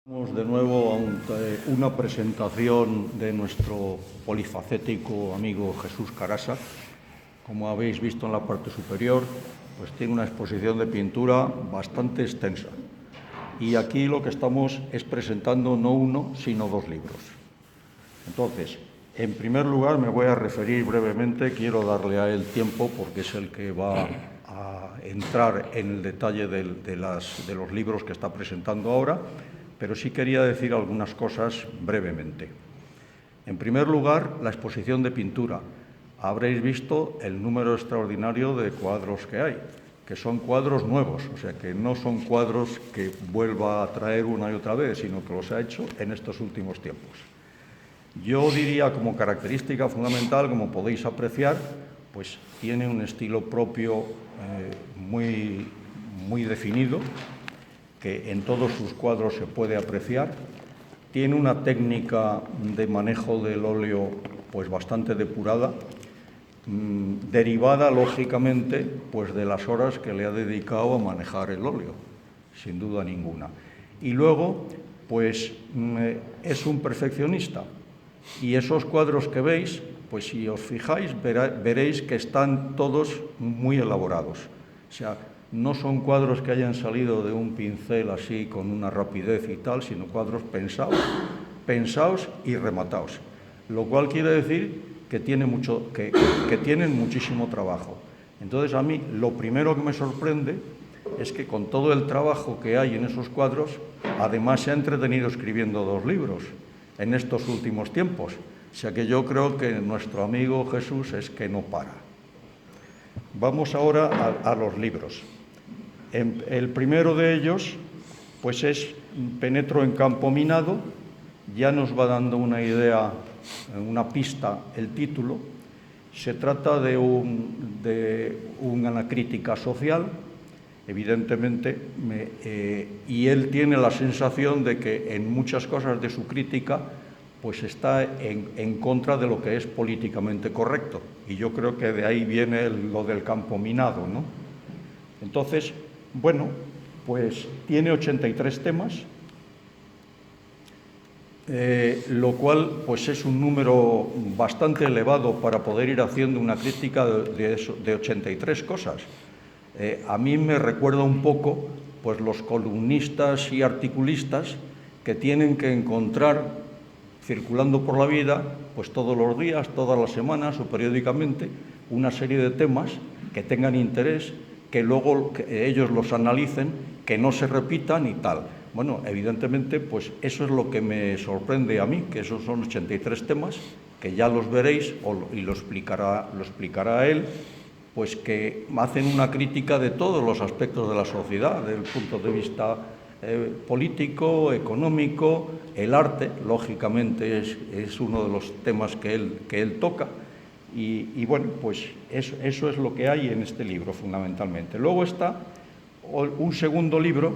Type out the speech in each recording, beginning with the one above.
De nuevo ante una presentación de nuestro polifacético amigo Jesús Carasa. Como habéis visto en la parte superior, pues tiene una exposición de pintura bastante extensa. Y aquí lo que estamos es presentando no uno, sino dos libros. Entonces, en primer lugar me voy a referir brevemente, quiero darle a él tiempo porque es el que va a entrar en el detalle de los libros que está presentando ahora, pero sí quería decir algunas cosas brevemente. En primer lugar, la exposición de pintura. Habréis visto el número extraordinario de cuadros que hay, que son cuadros nuevos, o sea que no son cuadros que vuelva a traer una y otra vez, sino que los ha hecho en estos últimos tiempos. Yo diría como característica fundamental, como podéis apreciar, pues tiene un estilo propio muy definido, que en todos sus cuadros se puede apreciar. Tiene una técnica de manejo del óleo pues bastante depurada, derivada lógicamente pues de las horas que le ha dedicado a manejar el óleo, sin duda ninguna. Y luego pues es un perfeccionista, y esos cuadros que veis, pues si os fijáis veréis que están todos muy elaborados. O sea, no son cuadros que hayan salido de un pincel así con una rapidez y tal, sino cuadros pensados y rematados. Lo cual quiere decir que tienen muchísimo trabajo. Entonces a mí lo primero que me sorprende es que con todo el trabajo que hay en esos cuadros, además se ha entretenido escribiendo 2 libros en estos últimos tiempos. O sea que yo creo que nuestro amigo Jesús es que no para. Vamos ahora a los libros. El primero de ellos pues es Penetro en campo minado. Ya nos va dando una idea, una pista el título. Se trata de una crítica social, evidentemente, y él tiene la sensación de que en muchas cosas de su crítica pues está en contra de lo que es políticamente correcto. Y yo creo que de ahí viene lo del campo minado, ¿no? Entonces, bueno, pues tiene 83 temas, lo cual pues es un número bastante elevado para poder ir haciendo una crítica de 83 cosas. A mí me recuerda un poco pues los columnistas y articulistas que tienen que encontrar, circulando por la vida, pues todos los días, todas las semanas o periódicamente, una serie de temas que tengan interés, que luego ellos los analicen, que no se repitan y tal. Bueno, evidentemente, pues eso es lo que me sorprende a mí, que esos son 83 temas, que ya los veréis y lo explicará él, pues que hacen una crítica de todos los aspectos de la sociedad, desde el punto de vista político, económico, el arte, lógicamente, es uno de los temas que él toca. Y bueno, pues eso es lo que hay en este libro, fundamentalmente. Luego está un segundo libro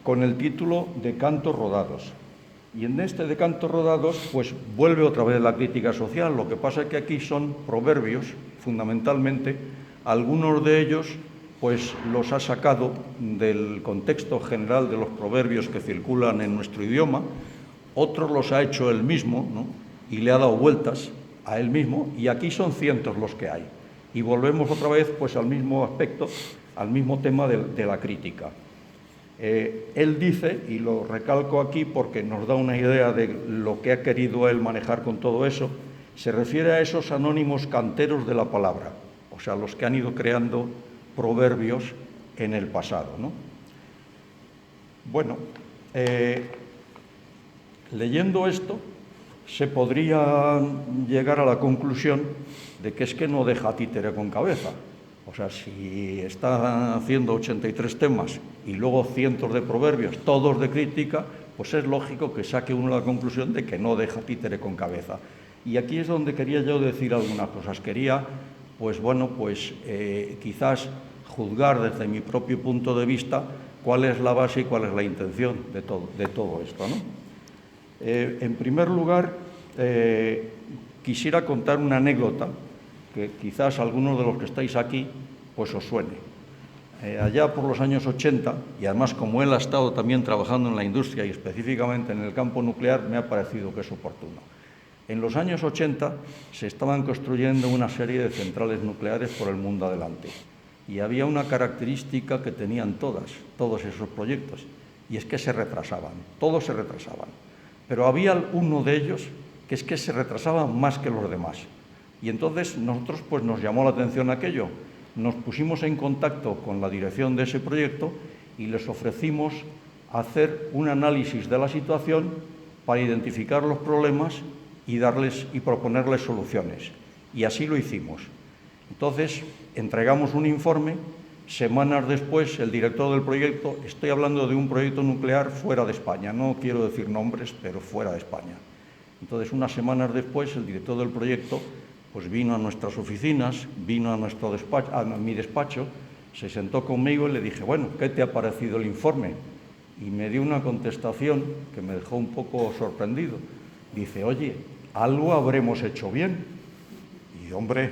con el título de Cantos rodados. Y en este de Cantos rodados, pues vuelve otra vez la crítica social. Lo que pasa es que aquí son proverbios, fundamentalmente. Algunos de ellos pues los ha sacado del contexto general de los proverbios que circulan en nuestro idioma. Otros los ha hecho él mismo, ¿no? Y le ha dado vueltas a él mismo, y aquí son cientos los que hay. Y volvemos otra vez pues al mismo aspecto, al mismo tema de la crítica. Él dice, y lo recalco aquí porque nos da una idea de lo que ha querido él manejar con todo eso, se refiere a esos anónimos canteros de la palabra, o sea, los que han ido creando proverbios en el pasado, ¿no? Bueno, leyendo esto, se podría llegar a la conclusión de que es que no deja títere con cabeza. O sea, si está haciendo 83 temas y luego cientos de proverbios, todos de crítica, pues es lógico que saque uno la conclusión de que no deja títere con cabeza. Y aquí es donde quería yo decir algunas cosas. Quería, pues bueno, pues quizás juzgar desde mi propio punto de vista cuál es la base y cuál es la intención de todo esto, ¿no? En primer lugar, quisiera contar una anécdota que quizás algunos de los que estáis aquí pues os suene. allá por los años 80, y además como él ha estado también trabajando en la industria y específicamente en el campo nuclear, me ha parecido que es oportuno. En los años 80 se estaban construyendo una serie de centrales nucleares por el mundo adelante, y había una característica que tenían todos esos proyectos, y es que se retrasaban, todos se retrasaban. Pero había uno de ellos que es que se retrasaba más que los demás. Y entonces nosotros pues nos llamó la atención aquello. Nos pusimos en contacto con la dirección de ese proyecto y les ofrecimos hacer un análisis de la situación para identificar los problemas y proponerles soluciones. Y así lo hicimos. Entonces entregamos un informe. Semanas después, el director del proyecto, estoy hablando de un proyecto nuclear fuera de España, no quiero decir nombres, pero fuera de España. Entonces, unas semanas después, el director del proyecto pues vino a nuestras oficinas, vino a nuestro despacho, a mi despacho, se sentó conmigo y le dije, bueno, ¿qué te ha parecido el informe? Y me dio una contestación que me dejó un poco sorprendido. Dice, oye, algo habremos hecho bien. Y, hombre,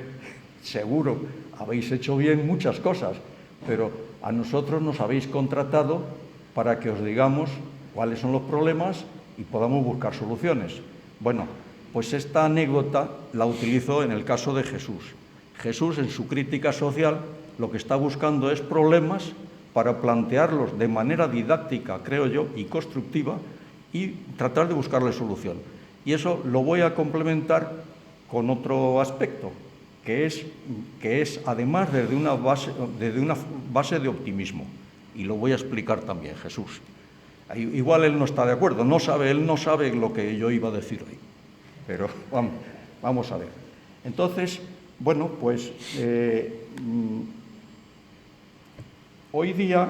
seguro, habéis hecho bien muchas cosas, pero a nosotros nos habéis contratado para que os digamos cuáles son los problemas y podamos buscar soluciones. Bueno, pues esta anécdota la utilizo en el caso de Jesús. Jesús, en su crítica social, lo que está buscando es problemas para plantearlos de manera didáctica, creo yo, y constructiva, y tratar de buscarle solución. Y eso lo voy a complementar con otro aspecto, que es además desde una base de optimismo. Y lo voy a explicar también, Jesús. Igual él no está de acuerdo, él no sabe lo que yo iba a decir hoy. Pero vamos a ver. Entonces, bueno, pues hoy día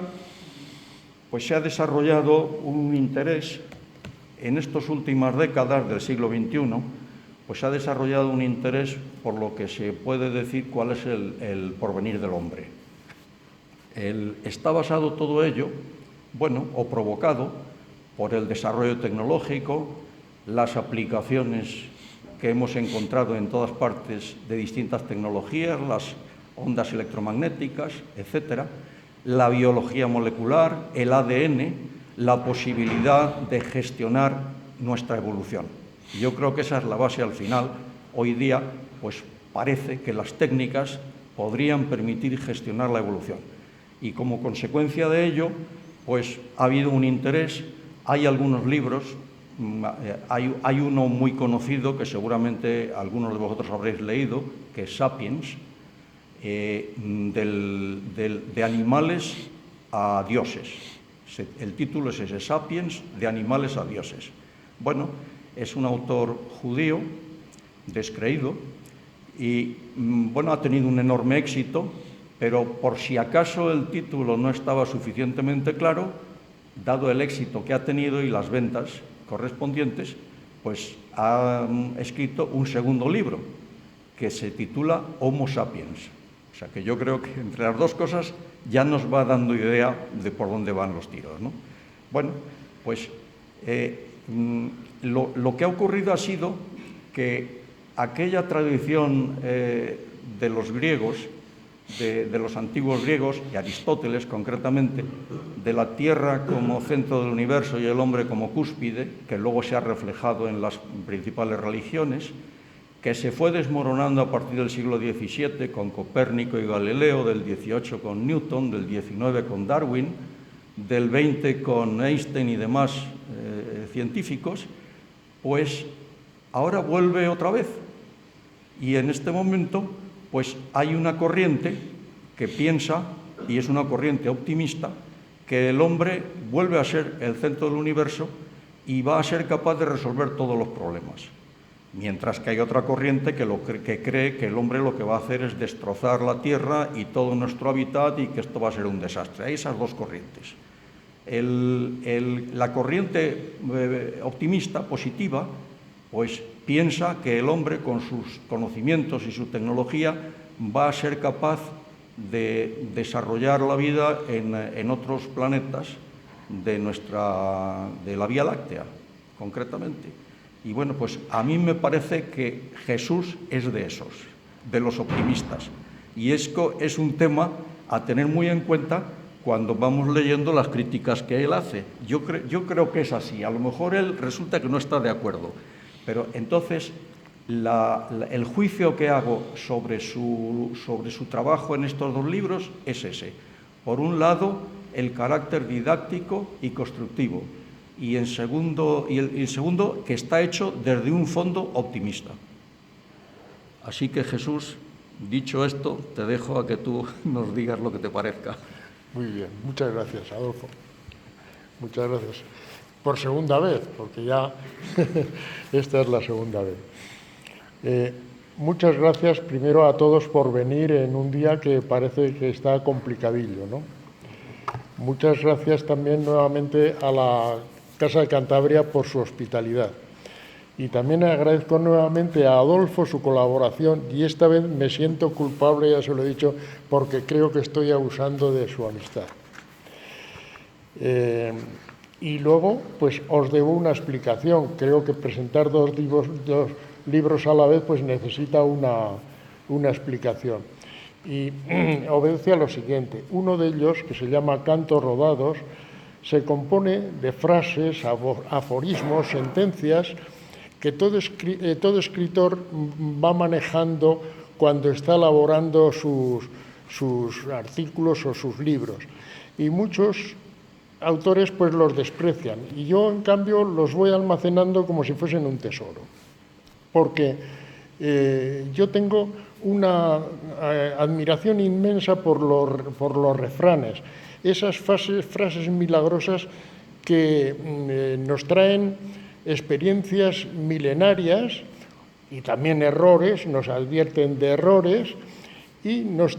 pues se ha desarrollado un interés en estas últimas décadas del siglo XXI, pues se ha desarrollado un interés por lo que se puede decir cuál es el porvenir del hombre. Está basado todo ello, bueno, o provocado por el desarrollo tecnológico, las aplicaciones que hemos encontrado en todas partes de distintas tecnologías, las ondas electromagnéticas, etcétera, la biología molecular, el ADN, la posibilidad de gestionar nuestra evolución. Yo creo que esa es la base al final. Hoy día, pues parece que las técnicas podrían permitir gestionar la evolución. Y como consecuencia de ello, pues ha habido un interés. Hay algunos libros, hay uno muy conocido que seguramente algunos de vosotros habréis leído, que es Sapiens, de animales a dioses. El título es ese, Sapiens, de animales a dioses. Bueno, es un autor judío, descreído, y bueno, ha tenido un enorme éxito, pero por si acaso el título no estaba suficientemente claro, dado el éxito que ha tenido y las ventas correspondientes, pues ha escrito un segundo libro que se titula Homo Sapiens. O sea que yo creo que entre las dos cosas ya nos va dando idea de por dónde van los tiros, ¿no? Bueno, pues lo que ha ocurrido ha sido que aquella tradición de los griegos, de los antiguos griegos, y Aristóteles concretamente, de la Tierra como centro del universo y el hombre como cúspide, que luego se ha reflejado en las principales religiones, que se fue desmoronando a partir del siglo XVII con Copérnico y Galileo, del XVIII con Newton, del XIX con Darwin, del XX con Einstein y demás científicos, pues ahora vuelve otra vez. Y en este momento pues hay una corriente que piensa, y es una corriente optimista, que el hombre vuelve a ser el centro del universo y va a ser capaz de resolver todos los problemas. Mientras que hay otra corriente que cree que el hombre lo que va a hacer es destrozar la Tierra y todo nuestro hábitat y que esto va a ser un desastre. Hay esas dos corrientes. La corriente optimista, positiva, pues piensa que el hombre con sus conocimientos y su tecnología va a ser capaz de desarrollar la vida en otros planetas de la Vía Láctea, concretamente. Y bueno, pues a mí me parece que Jesús es de esos, de los optimistas. Y esto es un tema a tener muy en cuenta cuando vamos leyendo las críticas que él hace. Yo creo que es así. A lo mejor él resulta que no está de acuerdo, pero entonces el juicio que hago sobre su trabajo en estos dos libros es ese. Por un lado, el carácter didáctico y constructivo, y en segundo, que está hecho desde un fondo optimista. Así que, Jesús, dicho esto, te dejo a que tú nos digas lo que te parezca. Muy bien, muchas gracias, Adolfo. Muchas gracias. Por segunda vez, porque ya esta es la segunda vez. Muchas gracias primero a todos por venir en un día que parece que está complicadillo, ¿no? Muchas gracias también nuevamente a la Casa de Cantabria por su hospitalidad. Y también agradezco nuevamente a Adolfo su colaboración, y esta vez me siento culpable, ya se lo he dicho, porque creo que estoy abusando de su amistad. Y luego, pues os debo una explicación. Creo que presentar dos libros a la vez pues necesita una explicación. Y obedece a lo siguiente. Uno de ellos, que se llama Cantos Rodados, se compone de frases, aforismos, sentencias que todo escritor va manejando cuando está elaborando sus artículos o sus libros. Y muchos autores pues los desprecian, y yo en cambio los voy almacenando como si fuesen un tesoro, porque yo tengo una admiración inmensa por los refranes, esas frases milagrosas que nos traen experiencias milenarias y también errores, nos advierten de errores y nos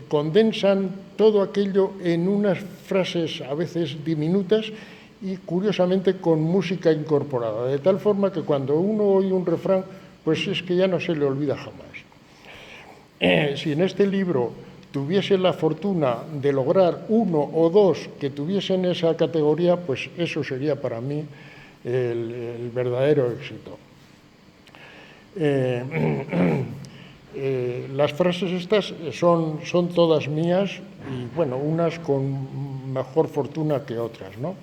condensan todo aquello en unas frases a veces diminutas y curiosamente con música incorporada, de tal forma que cuando uno oye un refrán, pues es que ya no se le olvida jamás. Si en este libro tuviese la fortuna de lograr uno o dos que tuviesen esa categoría, pues eso sería para mí el verdadero éxito. Las frases estas son todas mías y, bueno, unas con mejor fortuna que otras, ¿no?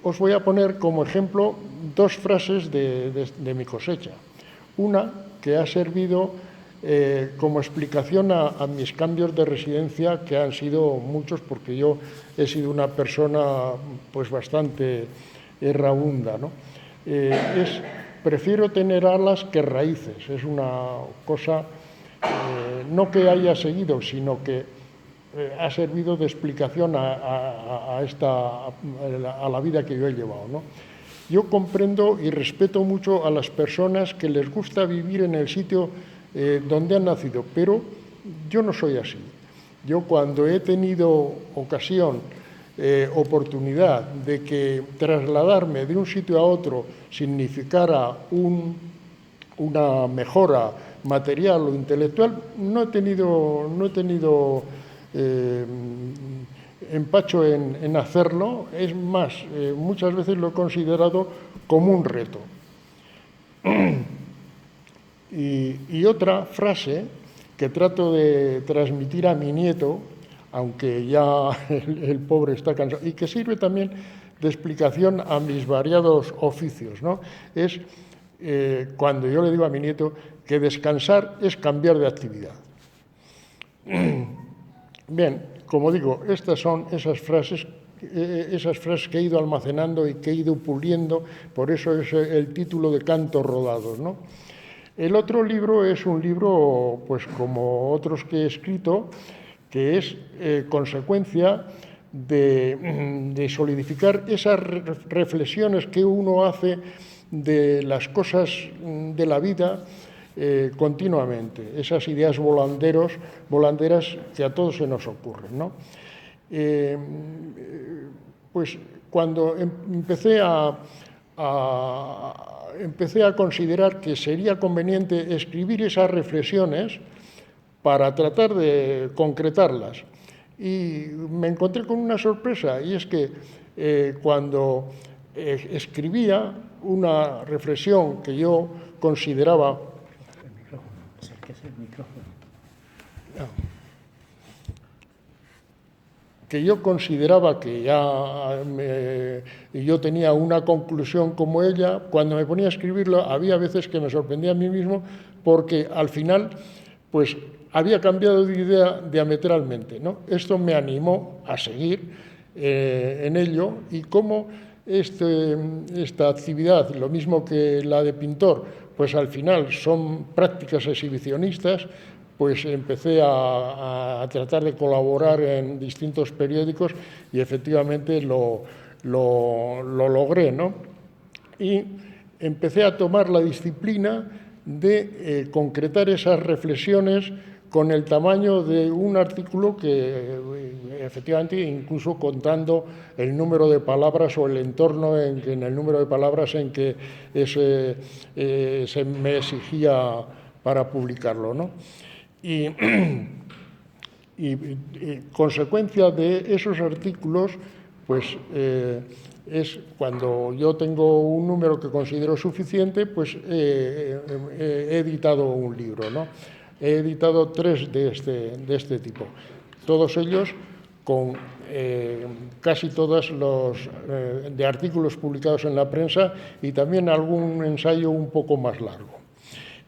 Os voy a poner como ejemplo dos frases de mi cosecha. Una que ha servido como explicación a mis cambios de residencia, que han sido muchos, porque yo he sido una persona pues bastante errabunda, ¿no? Prefiero tener alas que raíces. Es una cosa no que haya seguido, sino que ha servido de explicación a la vida que yo he llevado, ¿no? Yo comprendo y respeto mucho a las personas que les gusta vivir en el sitio donde han nacido, pero yo no soy así. Yo cuando he tenido ocasión, oportunidad de que trasladarme de un sitio a otro significara una mejora material o intelectual, no he tenido empacho en hacerlo. Es más, muchas veces lo he considerado como un reto. Y otra frase que trato de transmitir a mi nieto, aunque ya el pobre está cansado, y que sirve también de explicación a mis variados oficios, ¿no? Es cuando yo le digo a mi nieto que descansar es cambiar de actividad. Bien, como digo, estas son esas frases que he ido almacenando y que he ido puliendo, por eso es el título de Cantos Rodados, ¿no? El otro libro es un libro, pues como otros que he escrito, que es consecuencia de solidificar esas reflexiones que uno hace de las cosas de la vida continuamente, esas ideas volanderas que a todos se nos ocurren, ¿no? Pues cuando empecé a considerar que sería conveniente escribir esas reflexiones para tratar de concretarlas. Y me encontré con una sorpresa, y es que cuando escribía una reflexión que yo consideraba... El micrófono, acérquese el micrófono. No. que yo consideraba que yo tenía una conclusión como ella, cuando me ponía a escribirlo había veces que me sorprendía a mí mismo porque al final pues había cambiado de idea diametralmente, ¿no? Esto me animó a seguir en ello y como esta actividad, lo mismo que la de pintor, pues al final son prácticas exhibicionistas, pues empecé a tratar de colaborar en distintos periódicos y efectivamente lo logré, ¿no? Y empecé a tomar la disciplina de concretar esas reflexiones con el tamaño de un artículo que efectivamente, incluso contando el número de palabras o el entorno en el número de palabras en que se me exigía para publicarlo, ¿no? Y consecuencia de esos artículos, pues es cuando yo tengo un número que considero suficiente, pues he editado un libro, ¿no? He editado 3 de este tipo, todos ellos con casi todos los de artículos publicados en la prensa y también algún ensayo un poco más largo.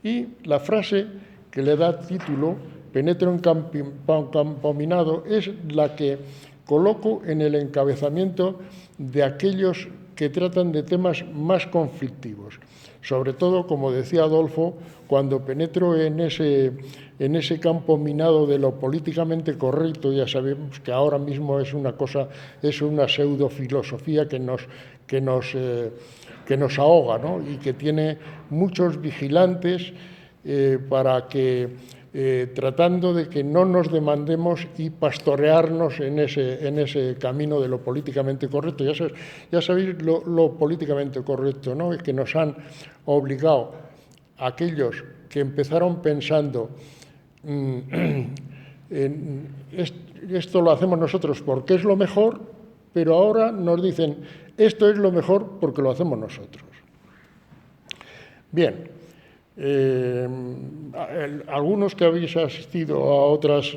Y la frase que le da título, Penetro en campo minado, es la que coloco en el encabezamiento de aquellos que tratan de temas más conflictivos. Sobre todo, como decía Adolfo, cuando penetro en ese campo minado de lo políticamente correcto, ya sabemos que ahora mismo es una pseudofilosofía que nos ahoga, ¿no? Y que tiene muchos vigilantes para que tratando de que no nos demandemos y pastorearnos en ese camino de lo políticamente correcto. Ya sabéis lo políticamente correcto, ¿no? Es que nos han obligado aquellos que empezaron pensando esto lo hacemos nosotros porque es lo mejor, pero ahora nos dicen esto es lo mejor porque lo hacemos nosotros. Bien. Algunos que habéis asistido a otras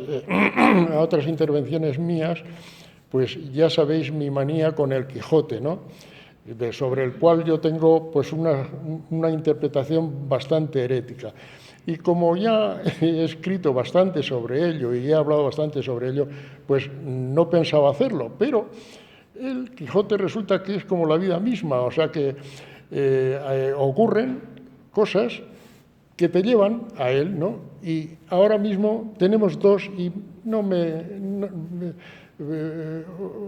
intervenciones mías, pues ya sabéis mi manía con el Quijote, ¿no? Sobre el cual yo tengo pues una interpretación bastante herética. Y como ya he escrito bastante sobre ello y he hablado bastante sobre ello, pues no pensaba hacerlo, pero el Quijote resulta que es como la vida misma, o sea que ocurren cosas que te llevan a él, ¿no? Y ahora mismo tenemos 2 y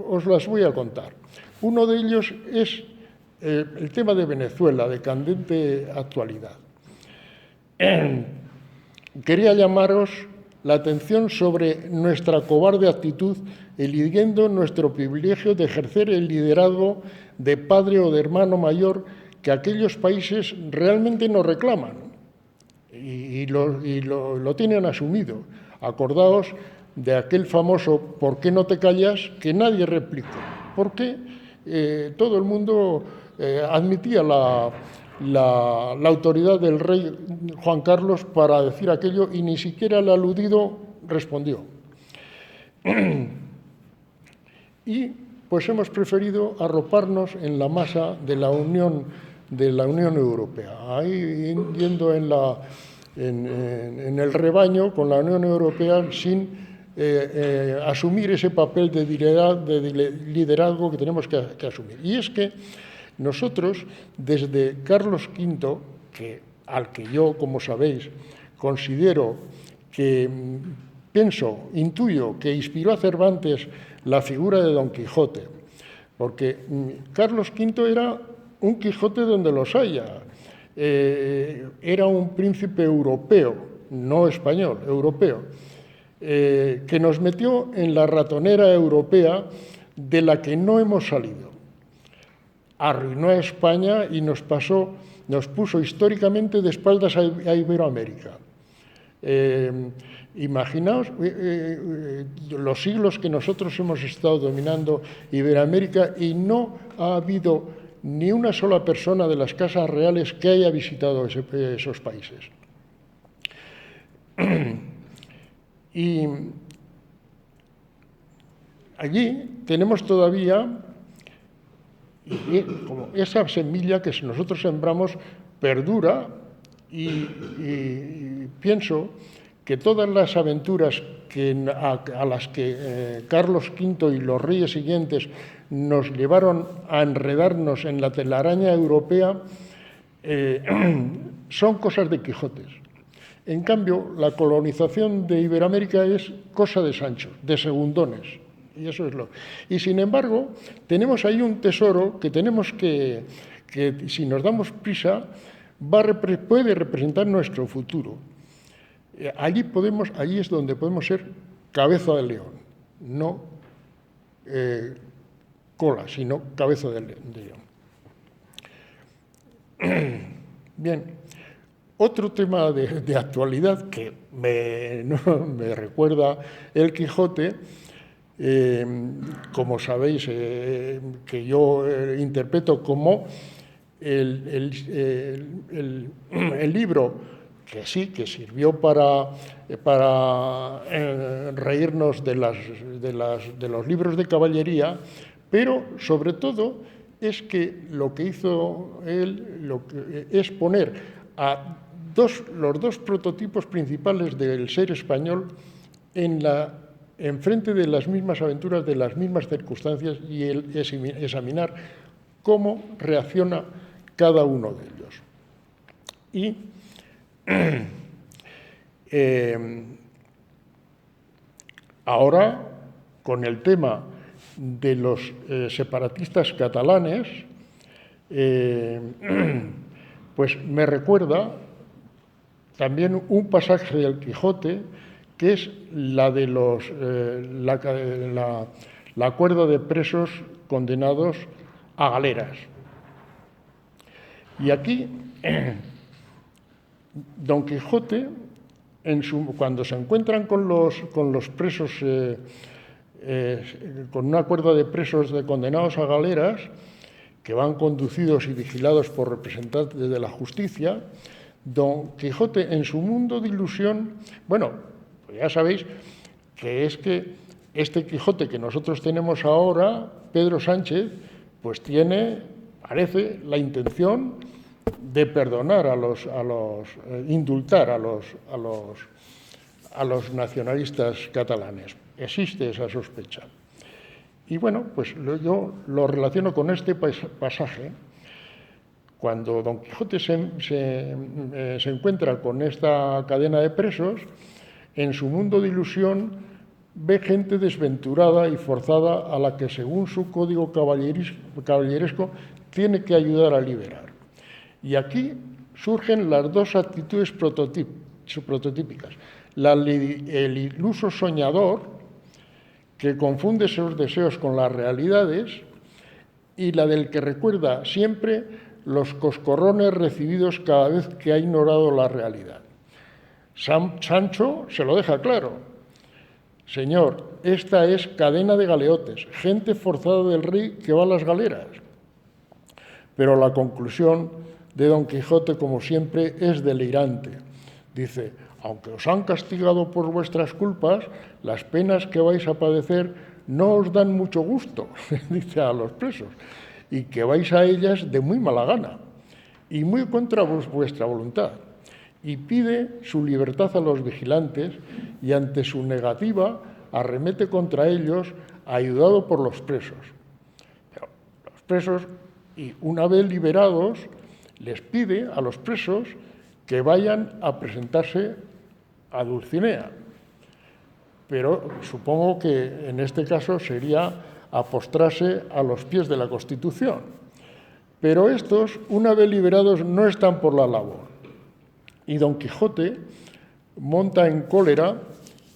os las voy a contar. Uno de ellos es el tema de Venezuela, de candente actualidad. Quería llamaros la atención sobre nuestra cobarde actitud elidiendo nuestro privilegio de ejercer el liderazgo de padre o de hermano mayor que aquellos países realmente nos reclaman. Y lo tienen asumido. Acordaos de aquel famoso ¿por qué no te callas? Que nadie replicó. Porque todo el mundo admitía la autoridad del rey Juan Carlos para decir aquello y ni siquiera el aludido respondió. Y pues hemos preferido arroparnos en la masa de la Unión Europea. Ahí yendo en el rebaño con la Unión Europea sin asumir ese papel de liderazgo que tenemos que asumir. Y es que nosotros, desde Carlos V, al que yo, como sabéis, considero que intuyo que inspiró a Cervantes la figura de Don Quijote, porque Carlos V era un Quijote donde los haya. Era un príncipe europeo, no español, europeo, que nos metió en la ratonera europea de la que no hemos salido. Arruinó a España y nos puso históricamente de espaldas a Iberoamérica. Imaginaos los siglos que nosotros hemos estado dominando Iberoamérica y no ha habido ni una sola persona de las casas reales que haya visitado esos países. Y allí tenemos todavía como esa semilla que si nosotros sembramos perdura y pienso que todas las aventuras a las que Carlos V y los reyes siguientes nos llevaron a enredarnos en la telaraña europea son cosas de Quijotes. En cambio, la colonización de Iberoamérica es cosa de Sancho, de segundones. Y eso es Y sin embargo, tenemos ahí un tesoro que tenemos que si nos damos prisa, puede representar nuestro futuro. Allí es donde podemos ser cabeza de león, no cola, sino cabeza de león. Bien, otro tema de actualidad que me recuerda el Quijote, como sabéis, que yo interpreto como el libro que sí, que sirvió para reírnos de los libros de caballería, pero sobre todo es que lo que hizo él es poner a los dos prototipos principales del ser español enfrente de las mismas aventuras, de las mismas circunstancias, y examinar cómo reacciona cada uno de ellos. Y ahora, con el tema de los separatistas catalanes, pues me recuerda también un pasaje del Quijote, que es la de la cuerda de presos condenados a galeras. Y aquí Don Quijote, cuando se encuentran con los presos, con una cuerda de presos condenados a galeras, que van conducidos y vigilados por representantes de la justicia, Don Quijote, en su mundo de ilusión, bueno, pues ya sabéis que es que este Quijote que nosotros tenemos ahora, Pedro Sánchez, pues parece la intención de perdonar indultar a los nacionalistas catalanes. Existe esa sospecha. Y bueno, pues yo lo relaciono con este pasaje. Cuando Don Quijote se encuentra con esta cadena de presos, en su mundo de ilusión ve gente desventurada y forzada a la que, según su código caballeresco, tiene que ayudar a liberar. Y aquí surgen las dos actitudes prototípicas. El iluso soñador, que confunde sus deseos con las realidades, y la del que recuerda siempre los coscorrones recibidos cada vez que ha ignorado la realidad. Sancho se lo deja claro. Señor, esta es cadena de galeotes, gente forzada del rey que va a las galeras. Pero la conclusión de Don Quijote, como siempre, es delirante. Dice, aunque os han castigado por vuestras culpas, las penas que vais a padecer no os dan mucho gusto, dice a los presos, y que vais a ellas de muy mala gana y muy contra vuestra voluntad. Y pide su libertad a los vigilantes y ante su negativa arremete contra ellos, ayudado por los presos. Pero los presos, y una vez liberados, les pide a los presos que vayan a presentarse a Dulcinea. Pero supongo que en este caso sería a postrarse a los pies de la Constitución. Pero estos, una vez liberados, no están por la labor. Y Don Quijote monta en cólera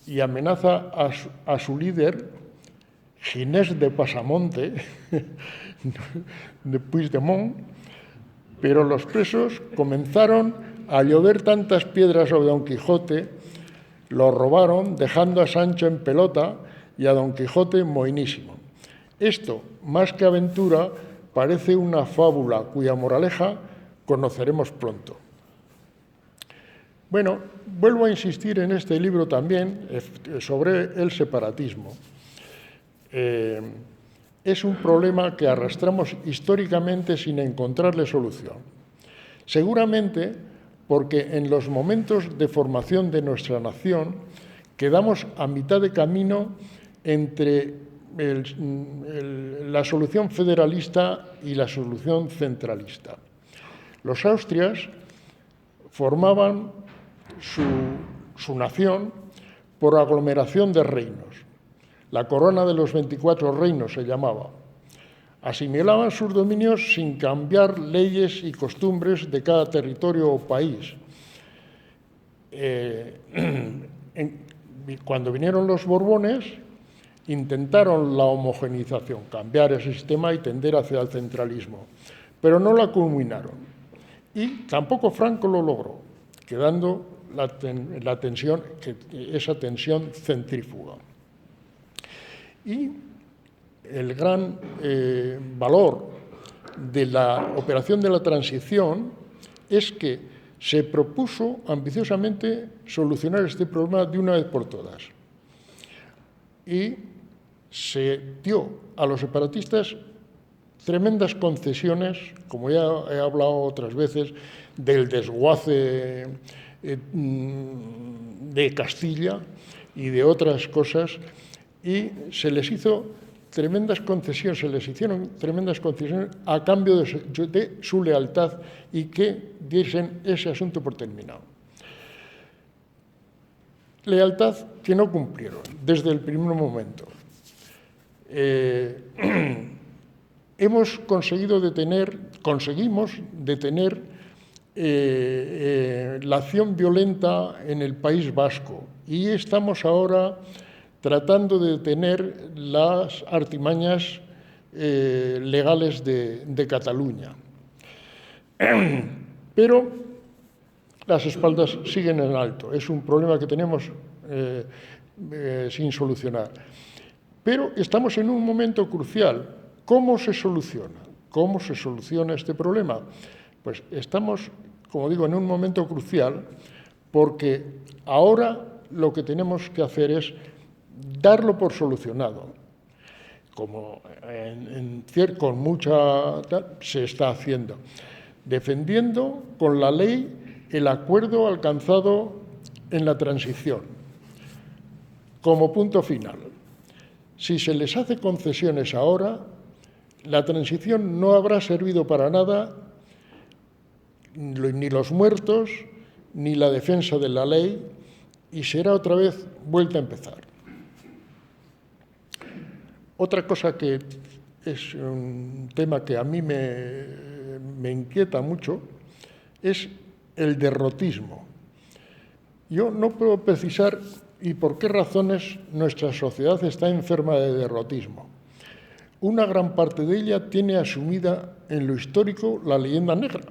y amenaza a su líder, Ginés de Pasamonte, de Puigdemont, pero los presos comenzaron a llover tantas piedras sobre Don Quijote, lo robaron, dejando a Sancho en pelota y a Don Quijote moinísimo. Esto, más que aventura, parece una fábula cuya moraleja conoceremos pronto. Bueno, vuelvo a insistir en este libro también sobre el separatismo. es un problema que arrastramos históricamente sin encontrarle solución. Seguramente porque en los momentos de formación de nuestra nación quedamos a mitad de camino entre la solución federalista y la solución centralista. Los austrias formaban su nación por aglomeración de reinos. La corona de los 24 reinos se llamaba. Asimilaban sus dominios sin cambiar leyes y costumbres de cada territorio o país. Cuando vinieron los Borbones, intentaron la homogeneización, cambiar el sistema y tender hacia el centralismo, pero no la culminaron. Y tampoco Franco lo logró, quedando esa tensión centrífuga. Y el gran valor de la operación de la transición es que se propuso ambiciosamente solucionar este problema de una vez por todas. Y se dio a los separatistas tremendas concesiones, como ya he hablado otras veces, del desguace de Castilla y de otras cosas, y se les hicieron tremendas concesiones a cambio de su lealtad y que diesen ese asunto por terminado. Lealtad que no cumplieron desde el primer momento. Conseguimos detener la acción violenta en el País Vasco y estamos ahora tratando de detener las artimañas legales de Cataluña. Pero las espaldas siguen en alto. Es un problema que tenemos sin solucionar. Pero estamos en un momento crucial. ¿Cómo se soluciona? ¿Cómo se soluciona este problema? Pues estamos, como digo, en un momento crucial porque ahora lo que tenemos que hacer es darlo por solucionado, como con mucha se está haciendo, defendiendo con la ley el acuerdo alcanzado en la transición como punto final. Si se les hace concesiones ahora, la transición no habrá servido para nada, ni los muertos, ni la defensa de la ley, y será otra vez vuelta a empezar. Otra cosa que es un tema que a mí me inquieta mucho es el derrotismo. Yo no puedo precisar y por qué razones nuestra sociedad está enferma de derrotismo. Una gran parte de ella tiene asumida en lo histórico la leyenda negra,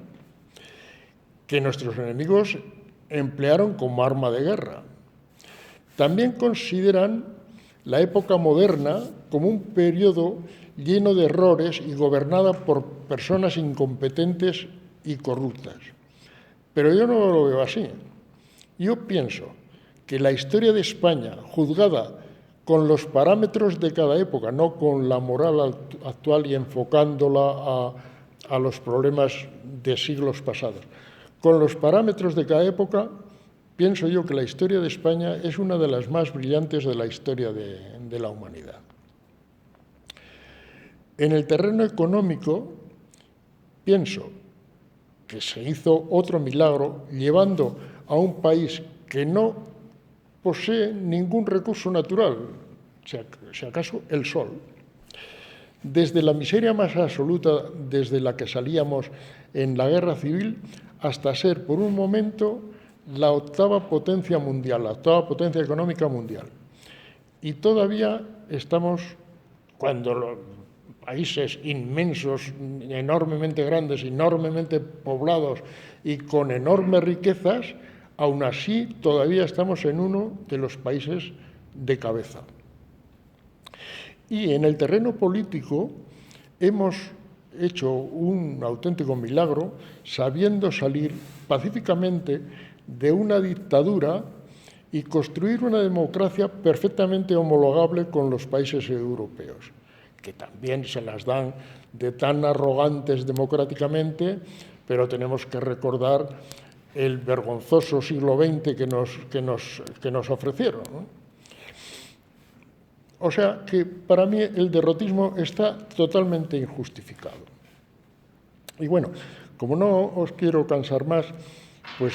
que nuestros enemigos emplearon como arma de guerra. También consideran la época moderna como un periodo lleno de errores y gobernada por personas incompetentes y corruptas. Pero yo no lo veo así. Yo pienso que la historia de España, juzgada con los parámetros de cada época, no con la moral actual y enfocándola a los problemas de siglos pasados, con los parámetros de cada época, pienso yo que la historia de España es una de las más brillantes de la historia de la humanidad. En el terreno económico, pienso que se hizo otro milagro llevando a un país que no posee ningún recurso natural, si acaso el sol. Desde la miseria más absoluta, desde la que salíamos en la guerra civil, hasta ser por un momento la octava potencia mundial, la octava potencia económica mundial. Y todavía estamos, cuando los países inmensos, enormemente grandes, enormemente poblados y con enormes riquezas, aún así todavía estamos en uno de los países de cabeza. Y en el terreno político hemos hecho un auténtico milagro sabiendo salir pacíficamente de una dictadura y construir una democracia perfectamente homologable con los países europeos, que también se las dan de tan arrogantes democráticamente, pero tenemos que recordar el vergonzoso siglo XX que nos ofrecieron, ¿no? O sea que para mí el derrotismo está totalmente injustificado. Y bueno, como no os quiero cansar más, pues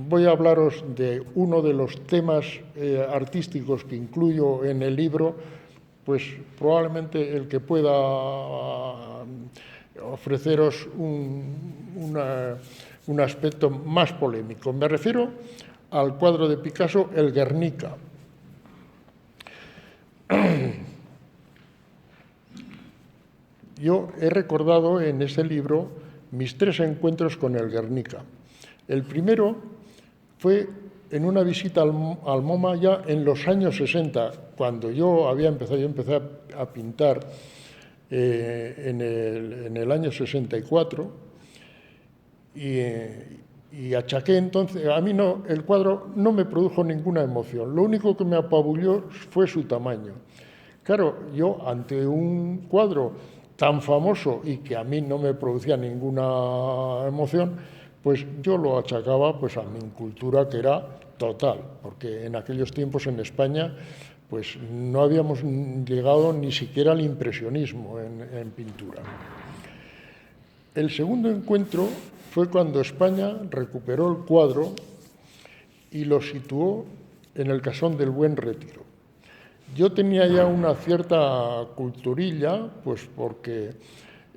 voy a hablaros de uno de los temas artísticos que incluyo en el libro, pues probablemente el que pueda ofreceros un aspecto más polémico. Me refiero al cuadro de Picasso, el Guernica. Yo he recordado en ese libro mis 3 encuentros con el Guernica. El primero fue en una visita al MoMA ya en los años 60, cuando yo empecé a pintar en el año 64, y achaqué entonces, a mí no, el cuadro no me produjo ninguna emoción, lo único que me apabulló fue su tamaño. Claro, yo ante un cuadro tan famoso y que a mí no me producía ninguna emoción, pues yo lo achacaba pues a mi incultura, que era total, porque en aquellos tiempos en España pues no habíamos llegado ni siquiera al impresionismo en pintura. El segundo encuentro fue cuando España recuperó el cuadro y lo situó en el Casón del Buen Retiro. Yo tenía ya una cierta culturilla, pues porque,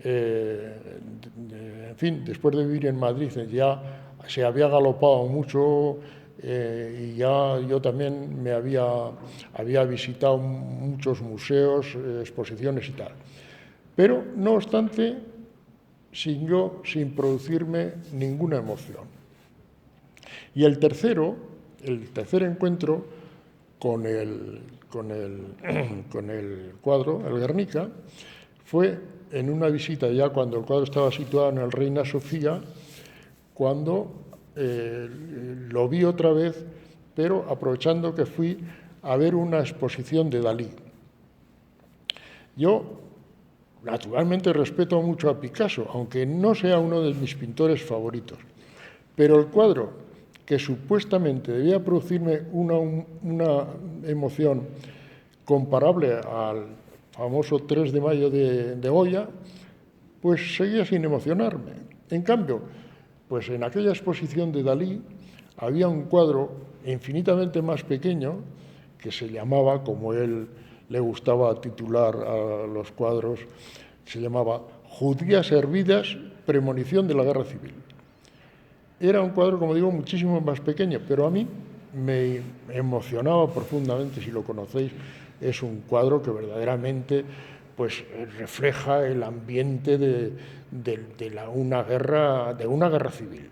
en fin, después de vivir en Madrid ya se había galopado mucho y ya yo también había visitado muchos museos, exposiciones y tal. Pero, no obstante, sin producirme ninguna emoción. Y el tercer encuentro con el cuadro, el Guernica, fue en una visita ya cuando el cuadro estaba situado en el Reina Sofía, cuando lo vi otra vez, pero aprovechando que fui a ver una exposición de Dalí. Yo, naturalmente, respeto mucho a Picasso, aunque no sea uno de mis pintores favoritos, pero el cuadro que supuestamente debía producirme una emoción comparable al famoso 3 de mayo de Goya, pues seguía sin emocionarme. En cambio, pues en aquella exposición de Dalí había un cuadro infinitamente más pequeño que se llamaba, como él le gustaba titular a los cuadros, se llamaba Judías hervidas, premonición de la guerra civil. Era un cuadro, como digo, muchísimo más pequeño, pero a mí me emocionaba profundamente. Si lo conocéis, es un cuadro que verdaderamente pues, refleja el ambiente de una guerra civil,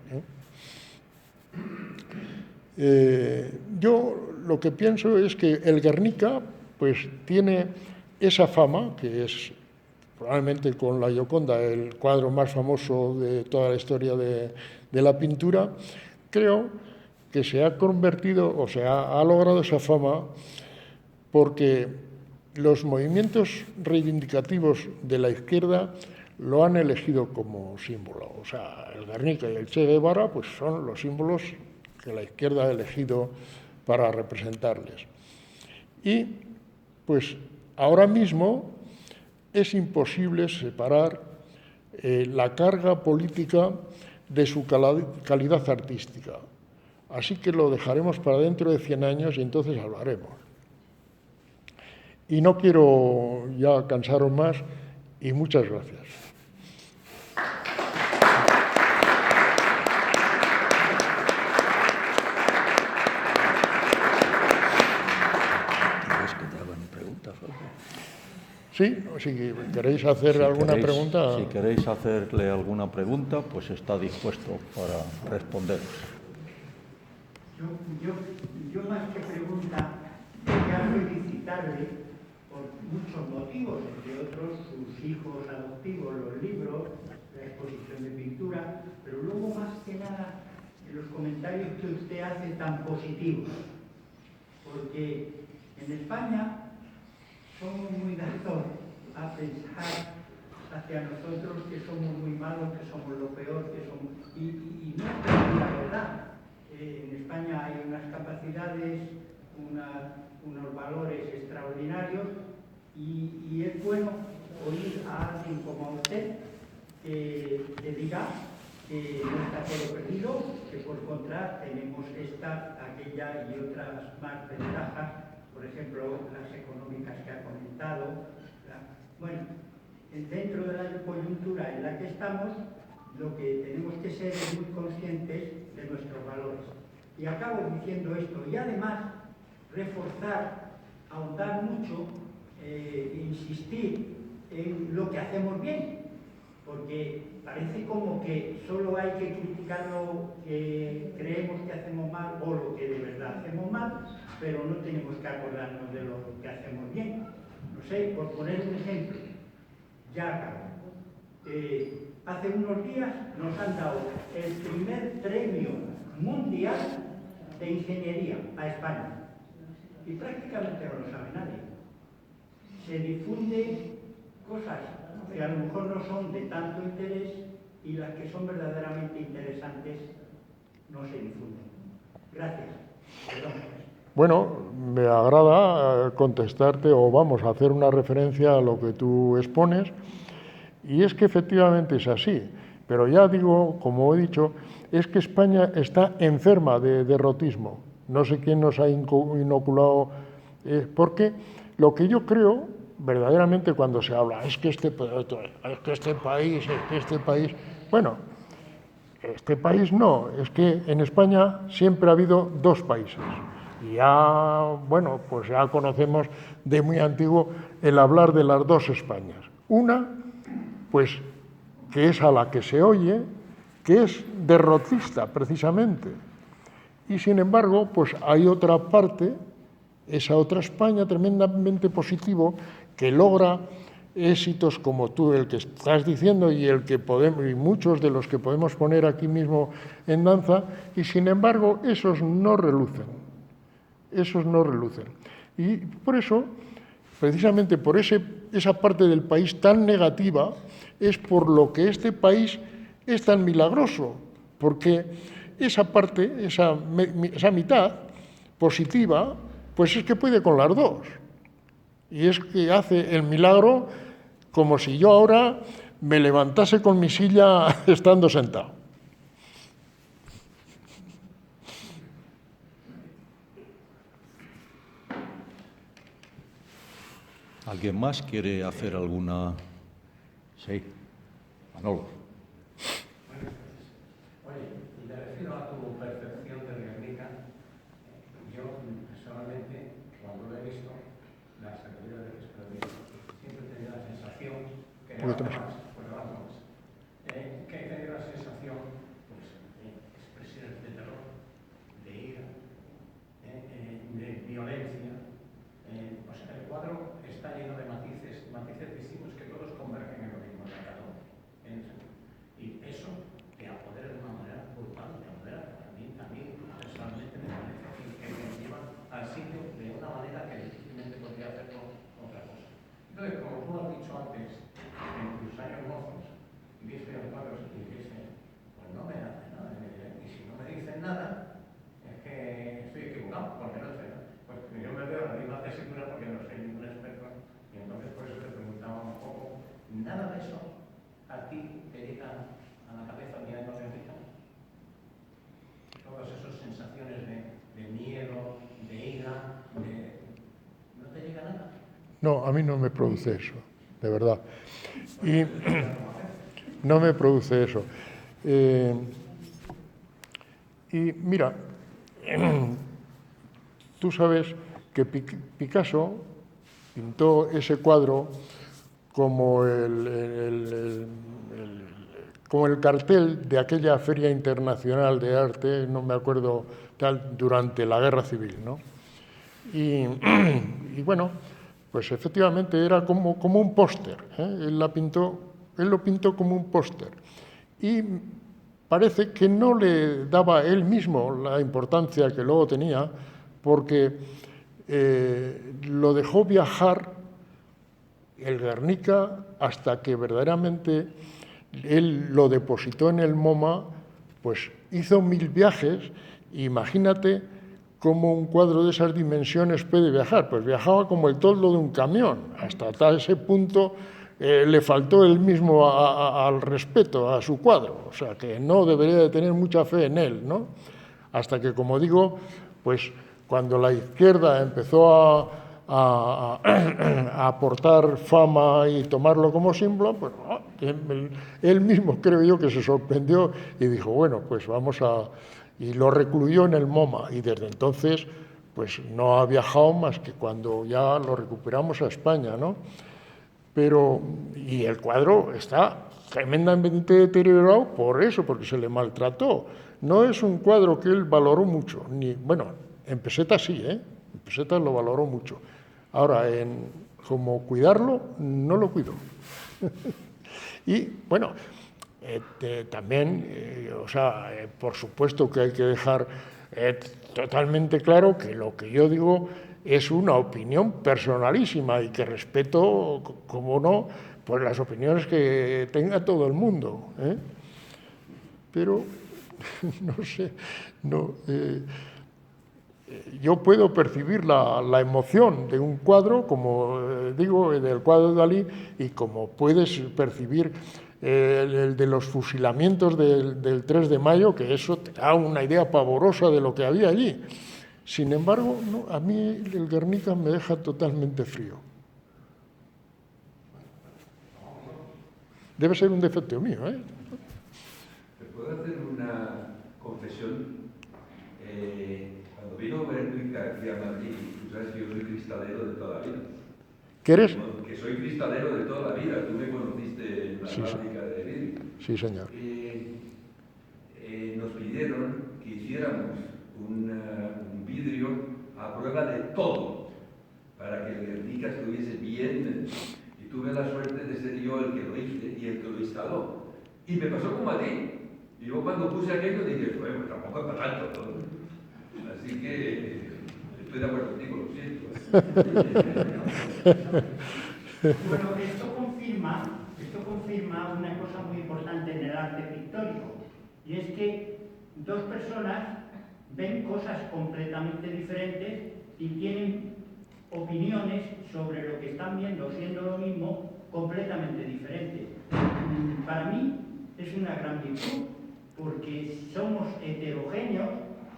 yo lo que pienso es que el Guernica pues, tiene esa fama, que es probablemente con la Gioconda el cuadro más famoso de toda la historia de la pintura. Creo que se ha convertido, o se ha logrado esa fama porque los movimientos reivindicativos de la izquierda lo han elegido como símbolo. O sea, el Guernica y el Che Guevara pues, son los símbolos que la izquierda ha elegido para representarles. Y, pues, ahora mismo es imposible separar la carga política de su calidad artística. Así que lo dejaremos para dentro de 100 años y entonces hablaremos. Y no quiero ya cansaros más y muchas gracias. Sí, si queréis hacer alguna pregunta. Si queréis hacerle alguna pregunta, pues está dispuesto para responderos. Yo más que pregunta, quería felicitarle por muchos motivos, entre otros sus hijos adoptivos, los libros, la exposición de pintura, pero luego más que nada los comentarios que usted hace tan positivos. porque en España somos muy dados a pensar hacia nosotros que somos muy malos, que somos lo peor, que somos... Y no es la verdad. En España hay unas capacidades, unos valores extraordinarios y es bueno oír a alguien como a usted que diga que no está todo perdido, que por contra tenemos esta, aquella y otras más ventajas, por ejemplo, las económicas que ha comentado. Bueno, dentro de la coyuntura en la que estamos, lo que tenemos que ser es muy conscientes de nuestros valores. Y acabo diciendo esto, y además reforzar, ahondar mucho, insistir en lo que hacemos bien, porque parece como que solo hay que criticar lo que creemos que hacemos mal o lo que de verdad hacemos mal, pero no tenemos que acordarnos de lo que hacemos bien. No sé, por poner un ejemplo, ya acabo. Hace unos días nos han dado el primer premio mundial de ingeniería a España y prácticamente no lo sabe nadie. Se difunden cosas que a lo mejor no son de tanto interés y las que son verdaderamente interesantes no se difunden. Gracias. Perdón. Bueno, me agrada contestarte o vamos a hacer una referencia a lo que tú expones y es que efectivamente es así, pero ya digo, como he dicho, es que España está enferma de derrotismo. No sé quién nos ha inoculado, porque lo que yo creo verdaderamente cuando se habla es que este país, bueno, este país no, es que en España siempre ha habido dos países. Y ya, bueno, pues ya conocemos de muy antiguo el hablar de las dos Españas. Una, pues, que es a la que se oye, que es derrotista, precisamente. Y, sin embargo, pues hay otra parte, esa otra España tremendamente positivo, que logra éxitos como tú, el que estás diciendo y el que podemos, y muchos de los que podemos poner aquí mismo en danza, y, sin embargo, esos no relucen. Esos no relucen. Y por eso, precisamente por esa parte del país tan negativa, es por lo que este país es tan milagroso, porque esa parte, esa mitad positiva, pues es que puede con las dos. Y es que hace el milagro como si yo ahora me levantase con mi silla estando sentado. ¿Alguien más quiere hacer alguna...? Sí, Manolo. Oye, y te refiero a tu percepción de Guernica. Yo, personalmente, cuando lo he visto, las actividades que siempre he tenido la sensación que he tenido la sensación pues, de expresiones de terror, de ira, de violencia. O sea, el cuadro está lleno de matices distintos que todos convergen en lo mismo, en la razón. Y eso te apodera de una manera brutal, te apodera. A mí personalmente me parece que me lleva al sitio de una manera que difícilmente podría hacerlo otra cosa. Entonces, como tú has dicho antes, en tus años mozos, viste los cuadros y dijiste, pues no me hace nada. Y si no me dicen nada, es que estoy equivocado, porque no sé nada. Pues yo me veo la misma tesitura porque no soy ningún experto, y entonces por eso te preguntaba un poco, ¿nada de eso a ti te llega a la cabeza mirando de Guernica? Todas esas sensaciones de miedo, de ira, ¿no te llega nada? No, a mí no me produce eso, de verdad. Y no me produce eso. Y mira, tú sabes que Picasso pintó ese cuadro como el cartel de aquella Feria Internacional de Arte, no me acuerdo tal, durante la Guerra Civil, ¿no? Y bueno, pues efectivamente era como un póster, ¿eh? Él lo pintó como un póster. Y parece que no le daba él mismo la importancia que luego tenía, porque lo dejó viajar el Guernica hasta que verdaderamente él lo depositó en el MoMA, pues hizo 1000 viajes. Imagínate cómo un cuadro de esas dimensiones puede viajar. Pues viajaba como el toldo de un camión, hasta ese punto le faltó él mismo al respeto a su cuadro, o sea que no debería de tener mucha fe en él, ¿no? Hasta que, como digo, pues cuando la izquierda empezó a aportar fama y tomarlo como símbolo, pues él mismo creo yo que se sorprendió y dijo, bueno, pues vamos a... y lo recluyó en el MoMA, y desde entonces pues no ha viajado más que cuando ya lo recuperamos a España, ¿no? Pero, y el cuadro está tremendamente deteriorado por eso, porque se le maltrató. No es un cuadro que él valoró mucho, ni, bueno, en pesetas sí, en pesetas lo valoró mucho. Ahora, como cuidarlo, no lo cuido. Y, bueno, también, o sea, por supuesto que hay que dejar totalmente claro que lo que yo digo es una opinión personalísima y que respeto, como no, pues las opiniones que tenga todo el mundo, ¿eh? Pero, no sé, yo puedo percibir la emoción de un cuadro, como digo, del cuadro de Dalí, y como puedes percibir el de los fusilamientos del 3 de mayo, que eso te da una idea pavorosa de lo que había allí. Sin embargo, no, a mí el Guernica me deja totalmente frío. Debe ser un defecto mío, ¿eh? ¿Te puedo hacer una confesión? Cuando vino Guernica aquí a Madrid, tú sabes que yo soy cristalero de toda la vida. ¿Qué eres? Que soy cristalero de toda la vida. Tú me conociste en la fábrica de vidrio. Sí, señor. Nos pidieron que hiciéramos un vidrio a prueba de todo, para que el Guernica estuviese bien, y tuve la suerte de ser yo el que lo hice y el que lo instaló. Y me pasó como a ti. Y yo cuando puse aquello dije, bueno, pues tampoco es para tanto, ¿no? Así que estoy de acuerdo contigo, lo siento. Bueno, esto confirma una cosa muy importante en el arte pictórico, y es que dos personas ven cosas completamente diferentes y tienen opiniones sobre lo que están viendo, siendo lo mismo, completamente diferentes. Para mí es una gran virtud, porque somos heterogéneos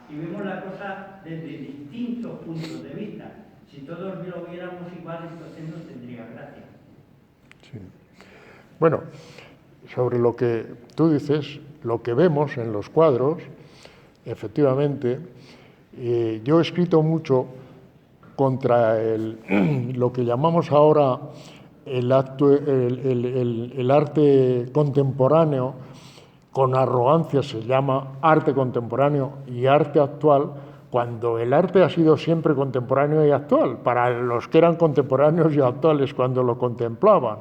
y vemos la cosa desde distintos puntos de vista. Si todos lo viéramos igual, entonces no tendría gracia. Sí. Bueno, sobre lo que tú dices, lo que vemos en los cuadros, efectivamente, yo he escrito mucho contra lo que llamamos ahora el arte contemporáneo, con arrogancia se llama arte contemporáneo y arte actual, cuando el arte ha sido siempre contemporáneo y actual, para los que eran contemporáneos y actuales cuando lo contemplaban.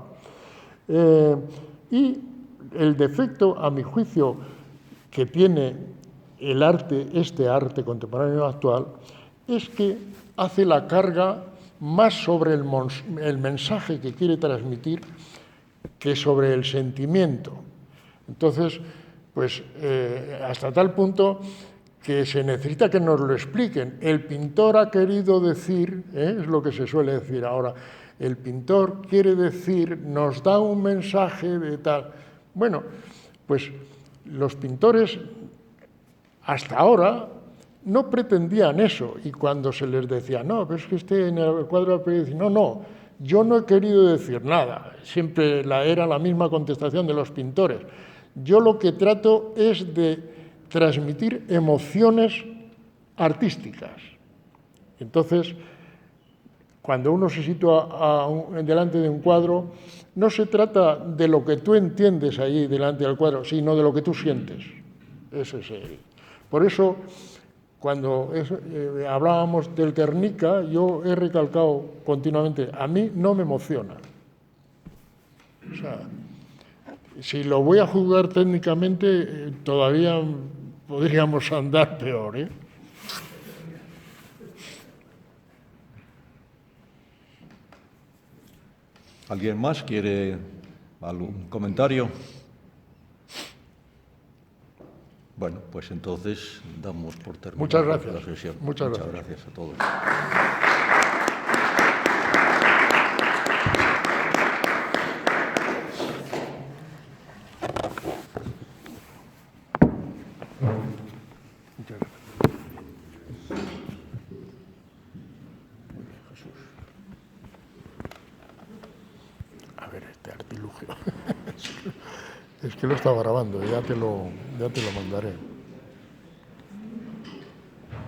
Y el defecto, a mi juicio, que tiene el arte, este arte contemporáneo actual, es que hace la carga más sobre el mensaje que quiere transmitir que sobre el sentimiento. Entonces, pues hasta tal punto que se necesita que nos lo expliquen. El pintor ha querido decir, es lo que se suele decir ahora, el pintor quiere decir, nos da un mensaje de tal. Bueno, pues los pintores hasta ahora no pretendían eso, y cuando se les decía, no, pero es que en el cuadro dice, no, yo no he querido decir nada, siempre era la misma contestación de los pintores. Yo lo que trato es de transmitir emociones artísticas. Entonces, cuando uno se sitúa delante de un cuadro, no se trata de lo que tú entiendes ahí delante del cuadro, sino de lo que tú sientes. Ese es el. Por eso, cuando hablábamos del Guernica, yo he recalcado continuamente, a mí no me emociona. O sea, si lo voy a juzgar técnicamente, todavía podríamos andar peor, ¿eh? ¿Alguien más quiere algún comentario? Bueno, pues entonces damos por terminada Muchas gracias. la sesión. Muchas gracias a todos. Muchas gracias. A ver, este artilugio. Es que lo estaba grabando, ya te lo mandaré.